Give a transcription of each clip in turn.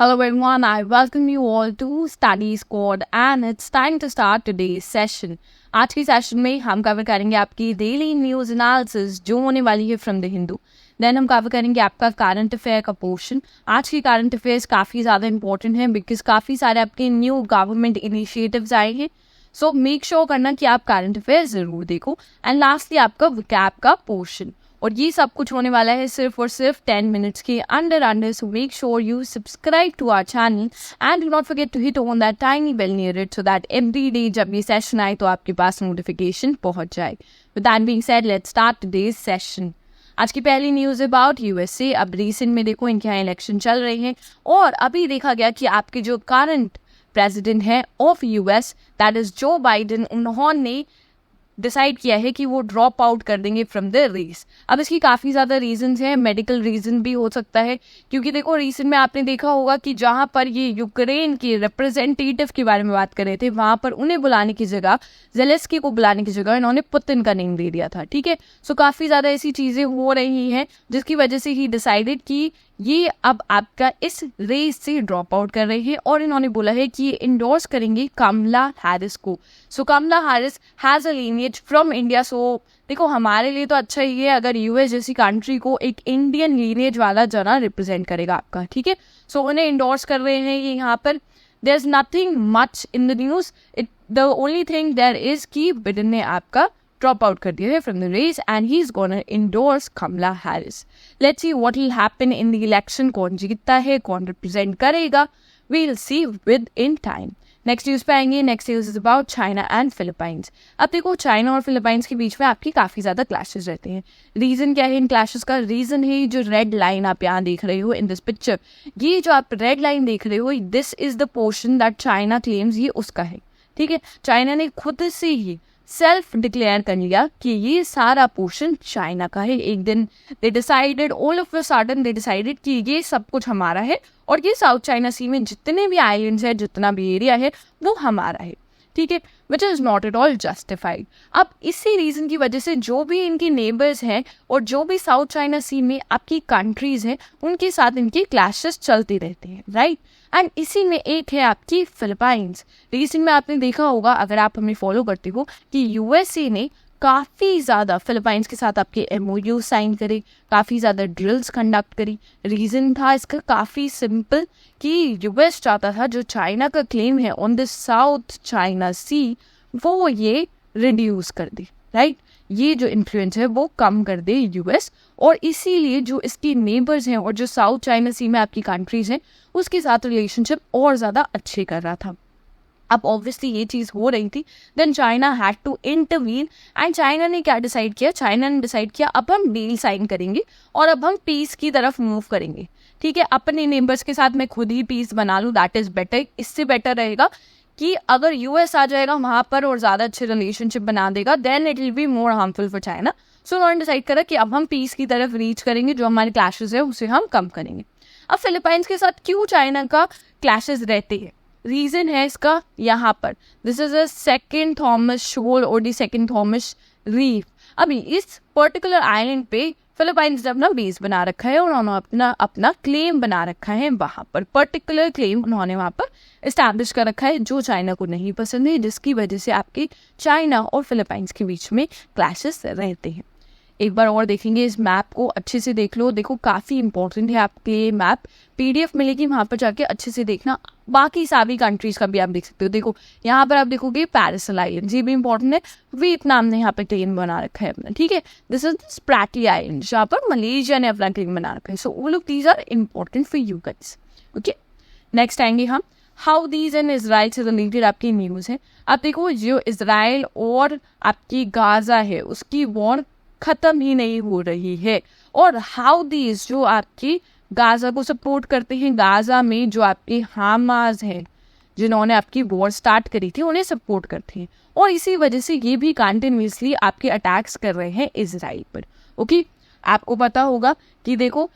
Hello everyone, I welcome you all to Study Squad and it's time to start today's session. आज की session में हम cover करेंगे आपकी डेली न्यूज़ एनालिसिस जो होने वाली है फ्रॉम द हिंदू. देन हम कवर करेंगे आपका करंट अफेयर का पोर्शन. आज की करंट अफेयर्स काफ़ी ज़्यादा इंपॉर्टेंट है बिकॉज काफ़ी सारे आपके न्यू गवर्नमेंट इनिशिएटिव्स आए हैं. सो मेक श्योर करना कि आप करंट अफेयर ज़रूर देखो. एंड लास्टली आपका वोकैब का पोर्शन. और ये सब कुछ होने वाला है सिर्फ और सिर्फ 10 मिनट्स के under. So make sure you subscribe to our channel and do not forget to hit on that tiny bell near it so that every day जब ये सेशन आए तो आपके पास नोटिफिकेशन पहुंच जाए. With that being said let's start today's session. आज की पहली न्यूज़ अबाउट यूएसए. अब रिसेंट में देखो इनके यहाँ इलेक्शन चल रहे हैं और अभी देखा गया कि आपके जो करंट प्रेसिडेंट है ऑफ यूएस दैट इज जो बाइडन, उन्होंने डिसाइड किया है कि वो ड्रॉप आउट कर देंगे फ्रॉम द रेस. अब इसकी काफ़ी ज़्यादा रीजंस हैं, मेडिकल रीज़न भी हो सकता है क्योंकि देखो रिसेंट में आपने देखा होगा कि जहाँ पर ये यूक्रेन के रिप्रेजेंटेटिव के बारे में बात कर रहे थे वहाँ पर उन्हें बुलाने की जगह ज़ेलेंस्की को बुलाने की जगह इन्होंने पुतिन का नेम दे दिया था. ठीक है, सो काफ़ी ज़्यादा ऐसी चीज़ें हो रही हैं जिसकी वजह से ही डिसाइडेड कि ये अब आपका इस रेस से ड्रॉप आउट कर रहे हैं और इन्होंने बोला है कि ये इंडोर्स करेंगे कमला हैरिस को. So Kamala Harris has a lineage from India. So देखो हमारे लिए तो अच्छा ही है अगर यूएस जैसी कंट्री को एक इंडियन लीनिएज वाला जना रिप्रेजेंट करेगा आपका. ठीक है, सो उन्हें इंडोर्स कर रहे हैं ये यहाँ पर. There is nothing much in the news. The only thing there is कि बिडेन ने आपका ड्रॉप आउट कर दिया है from the race and he is gonna endorse Kamala Harris. Let's see what will happen in the election. कौन जीतता है, कौन रिप्रेजेंट करेगा, we will see within time. Next news पे आएंगे. Next news is about China and Philippines. अब देखो China और फिलीपाइंस के बीच में आपकी काफ़ी ज़्यादा क्लैशेस रहते हैं. रीज़न क्या है इन क्लैशेस का? रीज़न है जो रेड लाइन आप यहाँ देख रहे हो इन दिस पिक्चर. ये जो आप रेड लाइन देख रहे हो this is the portion that China claims ये उसका है. ठीक है, चाइना ने खुद से ही सेल्फ डिक्लेयर कर लिया कि ये सारा पोर्शन चाइना का है. एक दिन they decided, all of a sudden they decided कि ये सब कुछ हमारा है और ये साउथ चाइना सी में जितने भी आइलैंड्स है, जितना भी एरिया है वो हमारा है. ठीक है, which is not at all justified. अब इसी रीज़न की वजह से जो भी इनकी नेबर्स हैं और जो भी साउथ चाइना सी में आपकी कंट्रीज़ हैं उनके साथ इनकी क्लैशेस चलते रहते हैं. राइट, एंड इसी में एक है आपकी फिलीपाइंस. रिसेंट में आपने देखा होगा अगर आप हमें फॉलो करते हो कि यूएसए ने काफ़ी ज़्यादा फिलीपाइंस के साथ आपके एमओयू साइन करे, काफ़ी ज़्यादा ड्रिल्स कंडक्ट करी. रीज़न था इसका काफ़ी सिंपल कि यूएस चाहता था जो चाइना का क्लेम है ऑन द साउथ चाइना सी वो ये रिड्यूस कर दे. राइट, ये जो इन्फ्लुएंस है वो कम कर दे यूएस, और इसीलिए जो इसकी नेबर्स हैं और जो साउथ चाइना सी में आपकी कंट्रीज़ हैं उसके साथ रिलेशनशिप और ज़्यादा अच्छे कर रहा था. अब ऑब्वियसली ये चीज़ हो रही थी. Then China had to intervene and China ने क्या डिसाइड किया? चाइना ने डिसाइड किया अब हम डील साइन करेंगे और अब हम पीस की तरफ मूव करेंगे. ठीक है, अपने नेबर्स के साथ मैं खुद ही पीस बना लूँ, दैट इज़ बेटर. इससे बेटर रहेगा कि अगर यूएस आ जाएगा वहाँ पर और ज़्यादा अच्छे रिलेशनशिप बना देगा then it will be more harmful for China. So उन्होंने डिसाइड करा कि अब हम पीस की तरफ रीच करेंगे, जो हमारे क्लैशेस है उसे हम कम करेंगे. अब फिलीपाइंस के साथ क्यों चाइना का क्लैशेस रहते हैं? रीज़न है इसका यहाँ पर. This is a second Thomas शोल और दी सेकेंड थॉमस रीफ. अभी इस पर्टिकुलर आइलैंड पे फिलीपाइंस ने अपना बेस बना रखा है और उन्होंने अपना क्लेम बना रखा है. वहाँ पर पर्टिकुलर क्लेम उन्होंने वहाँ पर इस्टेब्लिश कर रखा है जो चाइना को नहीं पसंद है, जिसकी वजह से आपके चाइना और फिलीपाइंस के बीच में क्लैशेस रहते हैं. एक बार और देखेंगे इस मैप को, अच्छे से देख लो. देखो काफ़ी इंपॉर्टेंट है आपके ये मैप. पीडीएफ मिलेगी वहाँ पर जाके अच्छे से देखना. बाकी सारी कंट्रीज़ का भी आप देख सकते हो. देखो यहाँ पर आप देखोगे पैरासल आइलैंड, ये भी इंपॉर्टेंट है. वियतनाम ने यहाँ पर क्लेम बना रखा है अपना. ठीक है, दिस इज स्प्रैटली आइलैंड जहाँ पर मलेशिया ने अपना क्लेम बना रखा है. सो वो लोग these are important for you guys. Okay, next आएंगे हम हाउ दीज एंड इसराइल से रिलेटेड आपकी न्यूज़ है. आप देखो जो इसराइल और आपकी गाजा है उसकी वॉर ख़त्म ही नहीं हो रही है, और हाउ दीज जो आपकी गाजा को सपोर्ट करते हैं, गाजा में जो आपके हमास हैं जिन्होंने आपकी वॉर स्टार्ट करी थी उन्हें सपोर्ट करते हैं, और इसी वजह से ये भी कंटिन्यूसली आपके अटैक्स कर रहे हैं इसराइल पर. ओके, आपको पता होगा कि देखो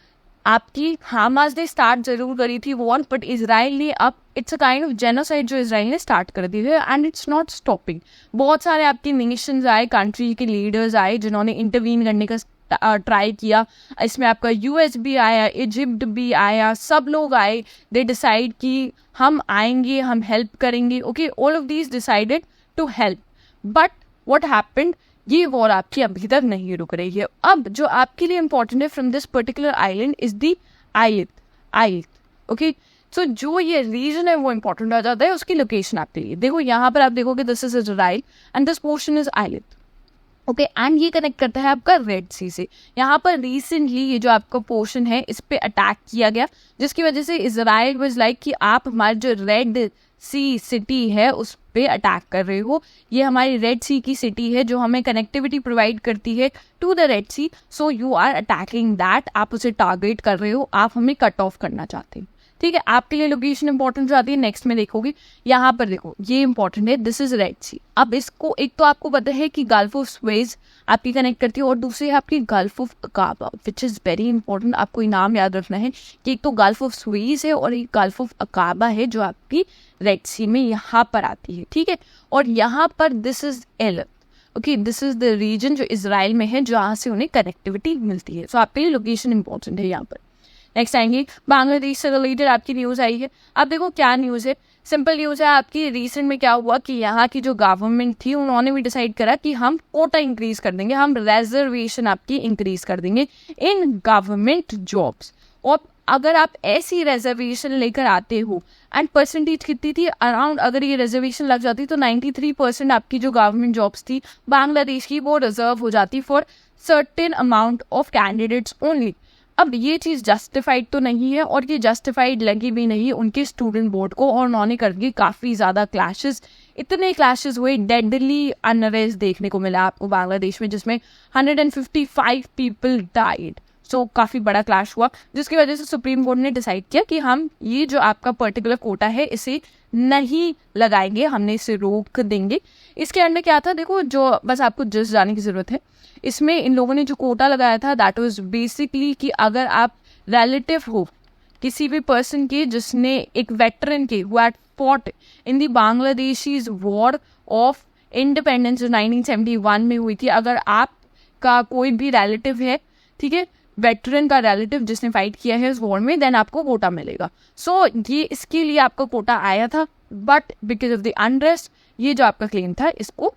आपकी हमास ने स्टार्ट जरूर करी थी वॉर, बट इसराइल ने अब it's a kind of genocide जो इसराइल ने स्टार्ट कर दी है एंड इट्स नॉट स्टॉपिंग. बहुत सारे आपके नेशंस आए, कंट्री के लीडर्स आए जिन्होंने इंटरवीन करने का ट्राई किया, इसमें आपका यूएस भी आया, इजिप्ट भी आया, सब लोग आए, दे डिसाइड कि हम आएंगे, हम हेल्प करेंगे, okay, all of these decided to help, but what happened, ये वॉर आपकी अभी तक नहीं रुक रही है। अब जो आपके लिए इंपॉर्टेंट है from this particular island is the आयत, ओके। सो जो ये रीजन है वो इंपॉर्टेंट आ जाता है, उसकी लोकेशन आपके लिए। देखो यहाँ पर आप देखोगे this is Israel and this portion is island, okay, and ये कनेक्ट करता है आपका रेड सी से। यहाँ पर रिसेंटली ये जो आपका पोर्शन है इस पे अटैक किया गया, जिसकी वजह से इजराइल वाज लाइक कि आप हमारे जो रेड सी सिटी है उस पे अटैक कर रहे हो, ये हमारी रेड सी की सिटी है जो हमें कनेक्टिविटी प्रोवाइड करती है to the Red Sea, so you are attacking that, आप उसे टारगेट कर रहे हो, आप हमें कट ऑफ करना चाहते हैं, ठीक है। आपके लिए लोकेशन इंपॉर्टेंट हो जाती है। नेक्स्ट में देखोगे यहाँ पर देखो ये इंपॉर्टेंट है, दिस इज रेड सी। अब इसको एक तो आपको पता है कि गल्फ ऑफ सुएज आपकी कनेक्ट करती है और दूसरी है आपकी gulf of Aqaba, which is very important, आपको इनाम याद रखना है कि एक तो गल्फ ऑफ सुएज है और एक गल्फ ऑफ अकाबा है जो आपकी रेड सी में यहाँ पर आती है, ठीक है। और यहाँ पर this is L, okay, this is the reason जो इजराइल में है जहाँ से उन्हें कनेक्टिविटी मिलती है। सो आपके लिए लोकेशन इंपॉर्टेंट है यहाँ पर। नेक्स्ट आएंगे बांग्लादेश से रिलेटेड आपकी न्यूज़ आई है। अब देखो क्या न्यूज़ है, सिंपल न्यूज़ है आपकी। रिसेंट में क्या हुआ कि यहाँ की जो गवर्नमेंट थी उन्होंने भी डिसाइड करा कि हम कोटा इंक्रीज कर देंगे, हम रिजर्वेशन आपकी इंक्रीज कर देंगे इन गवर्नमेंट जॉब्स। और अगर आप ऐसी रिजर्वेशन लेकर आते हो एंड परसेंटेज कितनी थी अराउंड, अगर ये रिजर्वेशन लग जाती तो 93% आपकी जो गवर्नमेंट जॉब्स थी बांग्लादेश की वो रिजर्व हो जाती for certain amount of candidates only. अब ये चीज़ जस्टिफाइड तो नहीं है और ये जस्टिफाइड लगी भी नहीं उनके स्टूडेंट बोर्ड को, और उन्होंने कर दिए काफ़ी ज़्यादा क्लैशेस, इतने क्लैशेस हुए, डेडली अनरेस्ट देखने को मिला आपको बांग्लादेश में, जिसमें 155 पीपल डाइड। सो काफ़ी बड़ा क्लैश हुआ, जिसकी वजह से सुप्रीम कोर्ट ने डिसाइड किया कि हम ये जो आपका पर्टिकुलर कोटा है इसे नहीं लगाएंगे, हमने इसे रोक देंगे। इसके अंदर क्या था देखो, जो बस आपको जस्ट जाने की ज़रूरत है, इसमें इन लोगों ने जो कोटा लगाया था दैट वाज बेसिकली कि अगर आप रिलेटिव हो किसी भी पर्सन के जिसने एक वेटरन के who had fought in the Bangladeshis war of independence जो 1971 में हुई थी, अगर आपका कोई भी रिलेटिव है, ठीक है, वेटरन का रिलेटिव जिसने फाइट किया है इस वॉर में, देन आपको कोटा मिलेगा। सो ये इसके लिए आपका कोटा आया था, but because of the unrest ये जो आपका क्लेम था इसको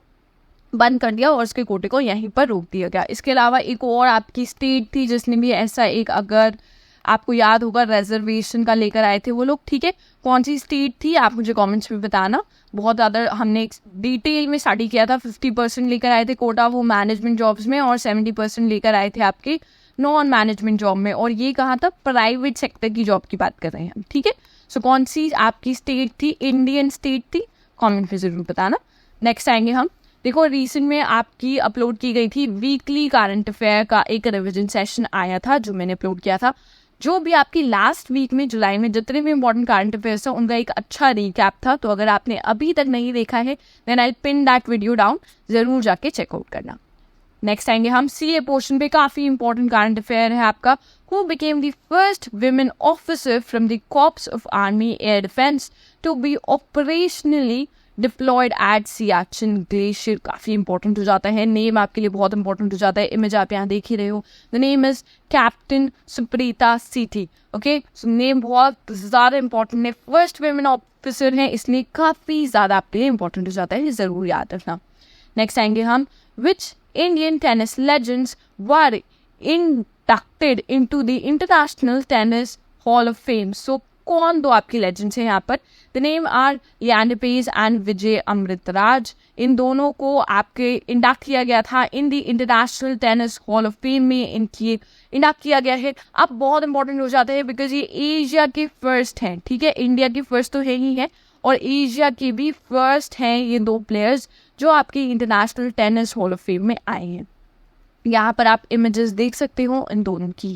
बंद कर दिया और उसके कोटे को यहीं पर रोक दिया गया। इसके अलावा एक और आपकी स्टेट थी जिसने भी ऐसा एक, अगर आपको याद होगा, रिजर्वेशन का लेकर आए थे वो लोग, ठीक है, कौन सी स्टेट थी आप मुझे कमेंट्स में बताना। बहुत ज़्यादा हमने डिटेल में स्टडी किया था। 50% लेकर आए थे कोटा वो मैनेजमेंट जॉब्स में और 70% लेकर आए थे आपके नॉन मैनेजमेंट जॉब में, और ये कहाँ था, प्राइवेट सेक्टर की जॉब की बात कर रहे हैं हम, ठीक है। सो कौन सी आपकी स्टेट थी, इंडियन स्टेट थी, कमेंट में ज़रूर बताना। नेक्स्ट आएंगे हम, देखो रिसेंट में आपकी अपलोड की गई थी वीकली करंट अफेयर का एक रिविजन सेशन आया था जो मैंने अपलोड किया था, जो भी आपकी लास्ट वीक में जुलाई में जितने भी इंपॉर्टेंट करंट अफेयर्स था उनका एक अच्छा रिकैप था। तो अगर आपने अभी तक नहीं देखा है then I pin that video down, ज़रूर जाके चेकआउट करना। नेक्स्ट आएंगे हम सीए पोर्शन पे, काफ़ी इंपॉर्टेंट करंट अफेयर है आपका। Who became the first women officer from the corps of army air defence to be operationally deployed at Siachen glacier. काफ़ी इंपॉर्टेंट हो जाता है, नेम आपके लिए बहुत इंपॉर्टेंट हो जाता है। इमेज आप यहाँ देख ही रहे हो, द नेम इज कैप्टन सुप्रीता सीटी, ओके। नेम बहुत ज़्यादा इंपॉर्टेंट है, फर्स्ट विमेन ऑफिसर है इसलिए काफ़ी ज़्यादा आपके लिए इंपॉर्टेंट हो जाता है, ज़रूर याद रखना। नेक्स्ट आएंगे हम, विच Indian tennis legends were inducted into the International Tennis Hall of Fame. So कौन दो आपकी लेजेंड्स हैं यहाँ पर, the name are Leander Paes and Vijay Amritraj. इन दोनों को आपके इंडक्ट किया गया था in the international tennis hall of fame में, इनकी इंडक्ट किया गया है। अब बहुत इंपॉर्टेंट हो जाता है बिकॉज ये एशिया के फर्स्ट हैं, ठीक है, इंडिया की फर्स्ट तो है ही है और एशिया के भी फर्स्ट हैं ये दो प्लेयर्स जो आपकी international tennis hall of fame में आए हैं। यहाँ पर आप इमेजेस देख सकते हो इन दोनों की।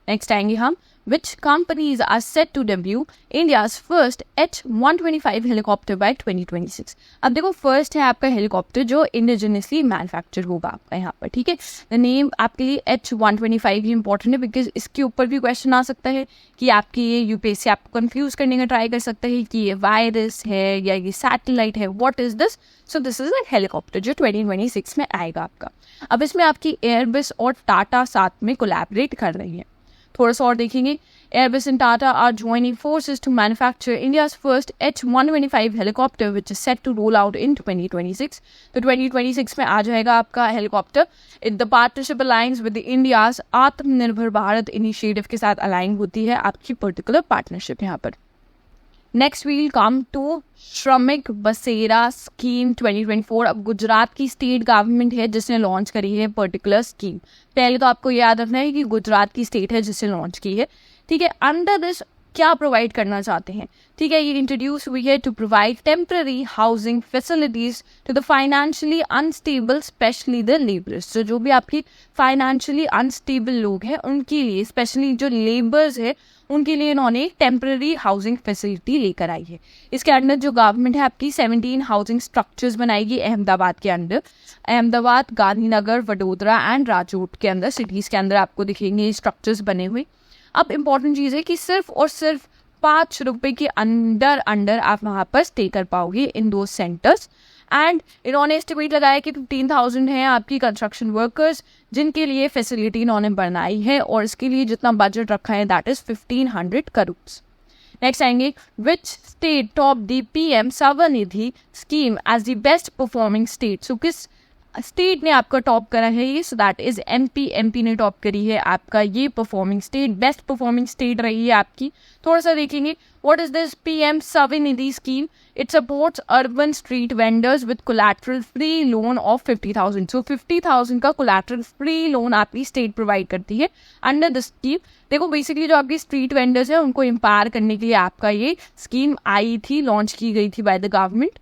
नेक्स्ट आएंगे हम, which companies are set to debut India's first H-125 helicopter by 2026. अब देखो फर्स्ट है आपका हेलीकॉप्टर जो इंडिजिनियसली मैन्युफैक्चर होगा आपका यहाँ पर, ठीक है. द नेम आपके लिए H-125 ही इंपॉर्टेंट है बिकॉज इसके ऊपर भी क्वेश्चन आ सकता है कि आपकी ये यूपीएससी आपको कंफ्यूज करने का ट्राई कर सकता है कि ये वायरस है या ये सैटेलाइट है, what is this. So this is a helicopter जो 2026 में आएगा आपका. अब इसमें आपकी एयरबस और टाटा साथ में कोलैबोरेट कर रही है. थोड़ा सा और देखेंगे. Airbus and Tata are joining forces to manufacture India's first H-125 helicopter, which is set to roll out in 2026. तो 2026 में आ जाएगा आपका helicopter. The partnership aligns with the India's आत्मनिर्भर भारत इनिशिएटिव के साथ अलाइन होती है आपकी पर्टिकुलर पार्टनरशिप यहाँ पर. नेक्स्ट वील कम टू श्रमिक बसेरा स्कीम 2024. अब गुजरात की स्टेट गवर्नमेंट है जिसने लॉन्च करी है पर्टिकुलर स्कीम. पहले तो आपको याद रखना है कि गुजरात की स्टेट है जिसने लॉन्च की है, ठीक है. अंडर दिस क्या प्रोवाइड करना चाहते हैं, ठीक है. ये इंट्रोड्यूस हुई है to provide temporary housing facilities to the financially unstable specially the labourers. जो भी आपकी फाइनेंशियली अनस्टेबल लोग हैं उनके लिए, स्पेशली जो लेबर्स है उनके लिए इन्होंने टेम्पररी हाउसिंग फैसिलिटी लेकर आई है. इसके अंडर जो गवर्नमेंट है आपकी 17 हाउसिंग स्ट्रक्चर्स बनाएगी अहमदाबाद के अंदर. अहमदाबाद, गांधीनगर, वडोदरा एंड राजकोट के अंदर सिटीज़ के अंदर आपको दिखेंगे स्ट्रक्चर्स बने हुए. अब इम्पॉर्टेंट चीज़ है कि सिर्फ और सिर्फ 5 रुपये के अंडर आप वहाँ पर स्टे कर पाओगे इन दो सेंटर्स. एंड इन्होंने एस्टिमेट लगाया कि 15,000 हैं आपकी कंस्ट्रक्शन वर्कर्स जिनके लिए फैसिलिटी इन्होंने बनाई है और इसके लिए जितना बजट रखा है दैट इज़ 1,500 करोड़. नेक्स्ट आएंगे. Which state top the PM Svanidhi scheme as the best performing state. So किस स्टेट ने आपका टॉप करा है ये, सो दैट इज MP ने टॉप करी है आपका ये performing state, best performing state रही है आपकी. थोड़ा सा देखेंगे. What is this PM Svanidhi scheme. It supports urban street vendors with collateral free loan of 50,000. So 50,000 का कोलैटरल फ्री लोन आपकी स्टेट प्रोवाइड करती है अंडर द स्कीम. देखो बेसिकली जो आपकी स्ट्रीट वेंडर्स है उनको एम्पावर करने के लिए आपका ये स्कीम आई थी, लॉन्च की गई थी बाय द गवर्नमेंट.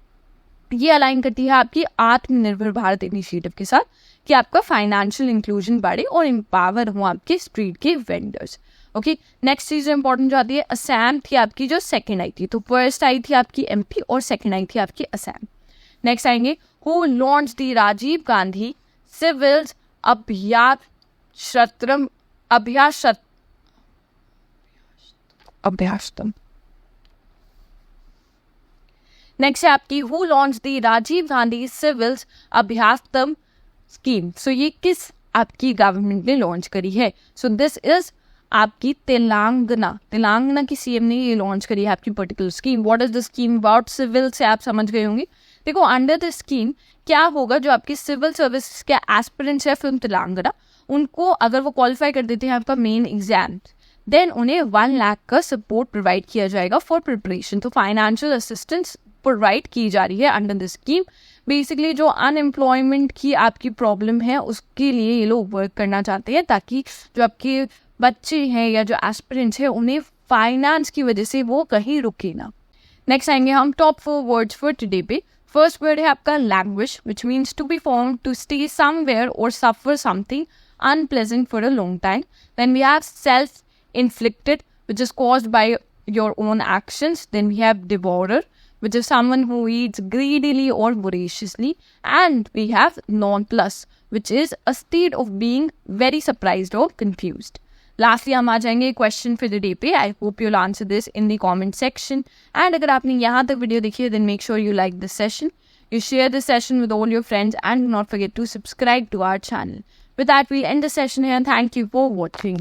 ये अलाइन करती है आपकी आत्मनिर्भर भारत इनिशिएटिव के साथ कि आपका फाइनेंशियल इंक्लूजन बढ़े और एम्पावर हो आपके स्ट्रीट के वेंडर्स. ओके. नेक्स्ट चीज जो इंपॉर्टेंट जो आती है, असम थी आपकी जो सेकंड आई थी. तो फर्स्ट आई थी आपकी MP और सेकंड आई थी आपकी असम. नेक्स्ट आएंगे. Who launch the Rajiv Gandhi civil अभ्यासक्रम. नेक्स्ट है आपकी who launch the Rajiv Gandhi civils अभ्यासक्रम स्कीम. सो ये किस आपकी गवर्नमेंट ने लॉन्च करी है. सो दिस इज आपकी तेलंगाना की CM ने ये लॉन्च करी है आपकी particular scheme. What is the scheme about civil से आप समझ गए होंगे. देखो अंडर द स्कीम क्या होगा, जो आपकी सिविल सर्विस के एस्पिरेंट्स है फ्रॉम तेलंगाना, उनको अगर वो क्वालिफाई कर देते हैं आपका मेन एग्जाम, देन उन्हें 1 लाख का सपोर्ट प्रोवाइड किया जाएगा फॉर प्रिपरेशन. तो फाइनेंशियल असिस्टेंस प्रोवाइड की जा रही है अंडर दिस स्कीम. बेसिकली जो अनएम्प्लॉयमेंट की आपकी प्रॉब्लम है उसके लिए ये लोग वर्क करना चाहते हैं ताकि जो आपके बच्चे हैं या जो एस्पिरेंट्स हैं उन्हें फाइनेंस की वजह से वो कहीं रुके ना. नेक्स्ट आएंगे हम टॉप 4 वर्ड्स फॉर टुडे पे. फर्स्ट वर्ड है आपका languish, which means to be form to stay somewhere और suffer something unpleasant for a long time. Then we have self inflicted which is caused by your own actions. Then we have devourer which is someone who eats greedily or voraciously. And we have nonplus, which is a state of being very surprised or confused. Lastly, हम आ जाएंगे question for the day पे. I hope you'll answer this in the comment section. And अगर आपने यहाँ तक video देखी है, then make sure you like this session. You share this session with all your friends and do not forget to subscribe to our channel. With that, we'll end the session here and thank you for watching.